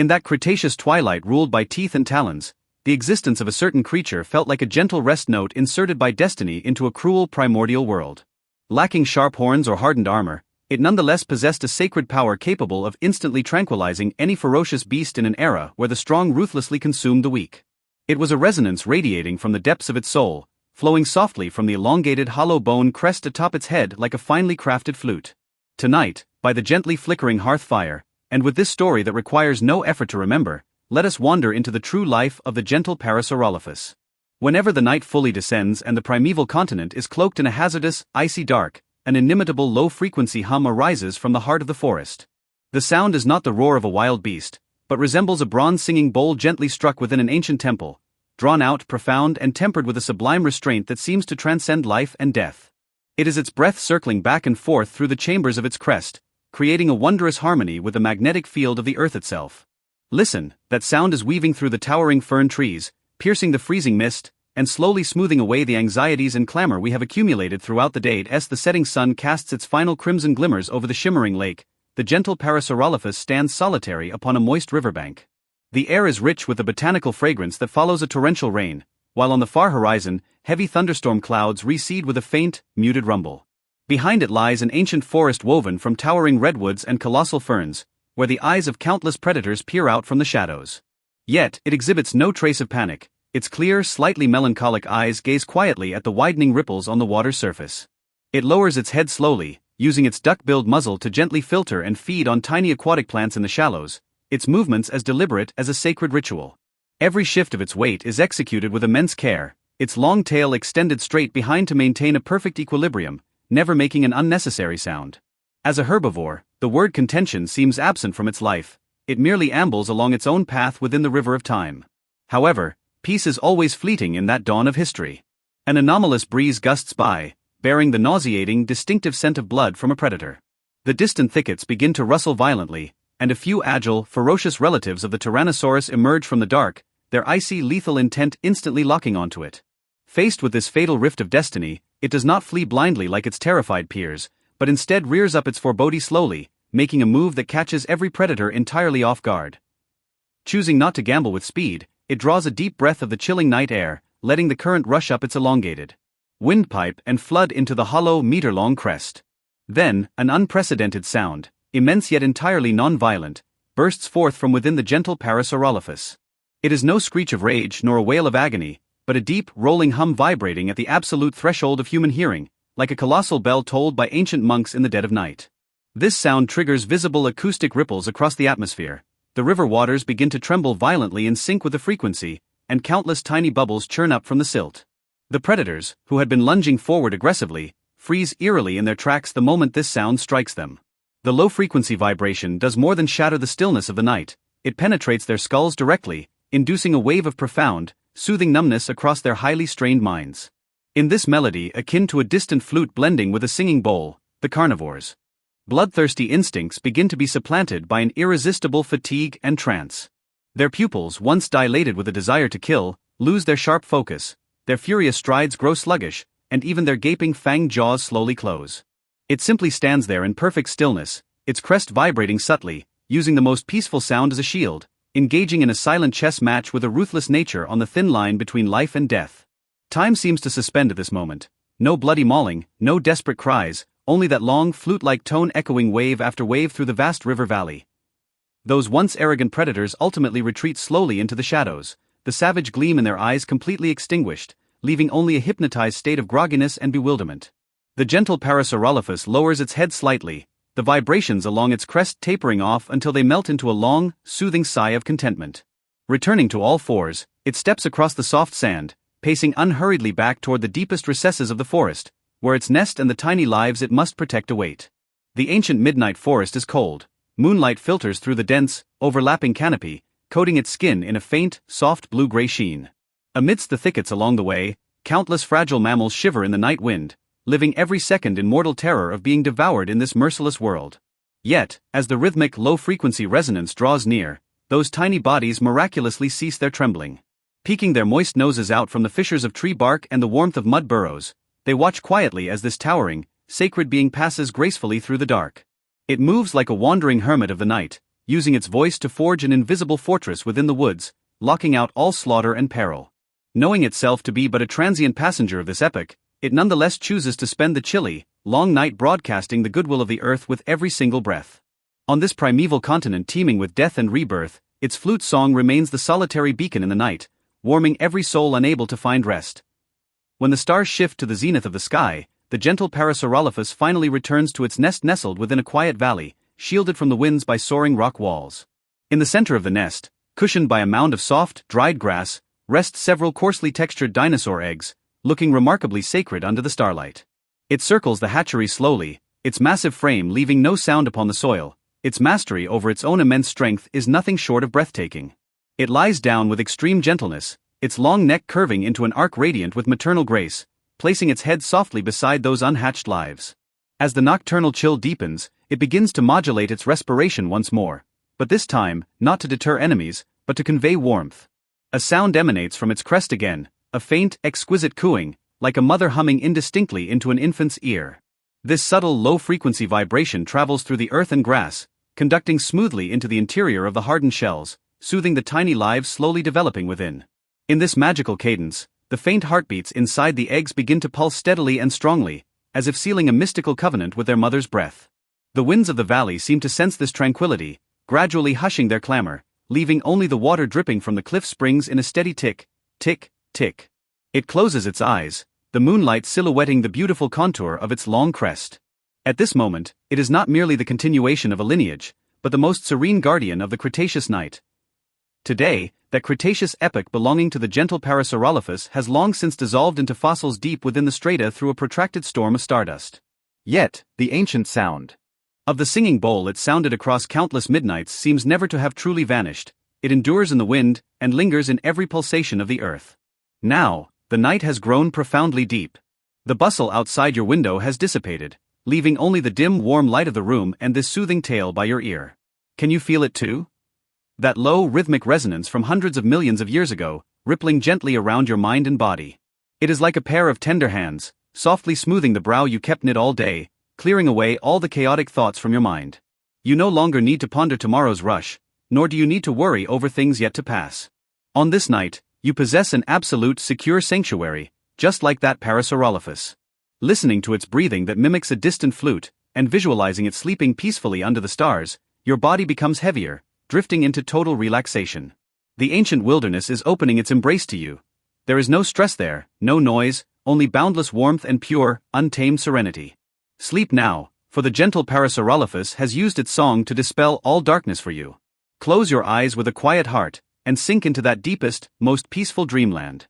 In that Cretaceous twilight ruled by teeth and talons, the existence of a certain creature felt like a gentle rest note inserted by destiny into a cruel primordial world. Lacking sharp horns or hardened armor, it nonetheless possessed a sacred power capable of instantly tranquilizing any ferocious beast in an era where the strong ruthlessly consumed the weak. It was a resonance radiating from the depths of its soul, flowing softly from the elongated hollow bone crest atop its head like a finely crafted flute. Tonight, by the gently flickering hearth fire, and with this story that requires no effort to remember, let us wander into the true life of the gentle Parasaurolophus. Whenever the night fully descends and the primeval continent is cloaked in a hazardous, icy dark, an inimitable low-frequency hum arises from the heart of the forest. The sound is not the roar of a wild beast, but resembles a bronze-singing bowl gently struck within an ancient temple, drawn out, profound, and tempered with a sublime restraint that seems to transcend life and death. It is its breath circling back and forth through the chambers of its crest, creating a wondrous harmony with the magnetic field of the earth itself. Listen, that sound is weaving through the towering fern trees, piercing the freezing mist, and slowly smoothing away the anxieties and clamor we have accumulated throughout the day. As the setting sun casts its final crimson glimmers over the shimmering lake, the gentle Parasaurolophus stands solitary upon a moist riverbank. The air is rich with the botanical fragrance that follows a torrential rain, while on the far horizon, heavy thunderstorm clouds recede with a faint, muted rumble. Behind it lies an ancient forest woven from towering redwoods and colossal ferns, where the eyes of countless predators peer out from the shadows. Yet, it exhibits no trace of panic. Its clear, slightly melancholic eyes gaze quietly at the widening ripples on the water's surface. It lowers its head slowly, using its duck-billed muzzle to gently filter and feed on tiny aquatic plants in the shallows, its movements as deliberate as a sacred ritual. Every shift of its weight is executed with immense care, its long tail extended straight behind to maintain a perfect equilibrium, never making an unnecessary sound. As a herbivore, the word contention seems absent from its life. It merely ambles along its own path within the river of time. However, peace is always fleeting in that dawn of history. An anomalous breeze gusts by, bearing the nauseating, distinctive scent of blood from a predator. The distant thickets begin to rustle violently, and a few agile, ferocious relatives of the Tyrannosaurus emerge from the dark, their icy, lethal intent instantly locking onto it. Faced with this fatal rift of destiny, it does not flee blindly like its terrified peers, but instead rears up its foreboding slowly, making a move that catches every predator entirely off guard. Choosing not to gamble with speed, it draws a deep breath of the chilling night air, letting the current rush up its elongated windpipe and flood into the hollow, meter-long crest. Then, an unprecedented sound, immense yet entirely non-violent, bursts forth from within the gentle Parasaurolophus. It is no screech of rage nor a wail of agony, but a deep, rolling hum vibrating at the absolute threshold of human hearing, like a colossal bell tolled by ancient monks in the dead of night. This sound triggers visible acoustic ripples across the atmosphere. The river waters begin to tremble violently in sync with the frequency, and countless tiny bubbles churn up from the silt. The predators, who had been lunging forward aggressively, freeze eerily in their tracks the moment this sound strikes them. The low-frequency vibration does more than shatter the stillness of the night. It penetrates their skulls directly, inducing a wave of profound, soothing numbness across their highly strained minds. In this melody, akin to a distant flute blending with a singing bowl, the carnivores' bloodthirsty instincts begin to be supplanted by an irresistible fatigue and trance. Their pupils, once dilated with a desire to kill, lose their sharp focus, their furious strides grow sluggish, and even their gaping fanged jaws slowly close. It simply stands there in perfect stillness, its crest vibrating subtly, using the most peaceful sound as a shield, engaging in a silent chess match with a ruthless nature on the thin line between life and death. Time seems to suspend at this moment. No bloody mauling, no desperate cries, only that long, flute-like tone echoing wave after wave through the vast river valley. Those once arrogant predators ultimately retreat slowly into the shadows, the savage gleam in their eyes completely extinguished, leaving only a hypnotized state of grogginess and bewilderment. The gentle Parasaurolophus lowers its head slightly, the vibrations along its crest tapering off until they melt into a long, soothing sigh of contentment. Returning to all fours, it steps across the soft sand, pacing unhurriedly back toward the deepest recesses of the forest, where its nest and the tiny lives it must protect await. The ancient midnight forest is cold. Moonlight filters through the dense, overlapping canopy, coating its skin in a faint, soft blue-gray sheen. Amidst the thickets along the way, countless fragile mammals shiver in the night wind, living every second in mortal terror of being devoured in this merciless world. Yet, as the rhythmic, low-frequency resonance draws near, those tiny bodies miraculously cease their trembling. Peeking their moist noses out from the fissures of tree bark and the warmth of mud burrows, they watch quietly as this towering, sacred being passes gracefully through the dark. It moves like a wandering hermit of the night, using its voice to forge an invisible fortress within the woods, locking out all slaughter and peril. Knowing itself to be but a transient passenger of this epoch, it nonetheless chooses to spend the chilly, long night broadcasting the goodwill of the earth with every single breath. On this primeval continent teeming with death and rebirth, its flute song remains the solitary beacon in the night, warming every soul unable to find rest. When the stars shift to the zenith of the sky, the gentle Parasaurolophus finally returns to its nest nestled within a quiet valley, shielded from the winds by soaring rock walls. In the center of the nest, cushioned by a mound of soft, dried grass, rest several coarsely textured dinosaur eggs, looking remarkably sacred under the starlight. It circles the hatchery slowly, its massive frame leaving no sound upon the soil. Its mastery over its own immense strength is nothing short of breathtaking. It lies down with extreme gentleness, its long neck curving into an arc radiant with maternal grace, placing its head softly beside those unhatched lives. As the nocturnal chill deepens, it begins to modulate its respiration once more, but this time, not to deter enemies, but to convey warmth. A sound emanates from its crest again, a faint, exquisite cooing, like a mother humming indistinctly into an infant's ear. This subtle low-frequency vibration travels through the earth and grass, conducting smoothly into the interior of the hardened shells, soothing the tiny lives slowly developing within. In this magical cadence, the faint heartbeats inside the eggs begin to pulse steadily and strongly, as if sealing a mystical covenant with their mother's breath. The winds of the valley seem to sense this tranquility, gradually hushing their clamor, leaving only the water dripping from the cliff springs in a steady tick, tick, tick. It closes its eyes, the moonlight silhouetting the beautiful contour of its long crest. At this moment, it is not merely the continuation of a lineage, but the most serene guardian of the Cretaceous night. Today, that Cretaceous epoch belonging to the gentle Parasaurolophus has long since dissolved into fossils deep within the strata through a protracted storm of stardust. Yet, the ancient sound of the singing bowl it sounded across countless midnights seems never to have truly vanished. It endures in the wind, and lingers in every pulsation of the earth. Now, the night has grown profoundly deep. The bustle outside your window has dissipated, leaving only the dim warm light of the room and this soothing tale by your ear. Can you feel it too? That low rhythmic resonance from hundreds of millions of years ago, rippling gently around your mind and body. It is like a pair of tender hands, softly smoothing the brow you kept knit all day, clearing away all the chaotic thoughts from your mind. You no longer need to ponder tomorrow's rush, nor do you need to worry over things yet to pass. On this night, you possess an absolute secure sanctuary, just like that Parasaurolophus. Listening to its breathing that mimics a distant flute, and visualizing it sleeping peacefully under the stars, your body becomes heavier, drifting into total relaxation. The ancient wilderness is opening its embrace to you. There is no stress there, no noise, only boundless warmth and pure, untamed serenity. Sleep now, for the gentle Parasaurolophus has used its song to dispel all darkness for you. Close your eyes with a quiet heart, and sink into that deepest, most peaceful dreamland.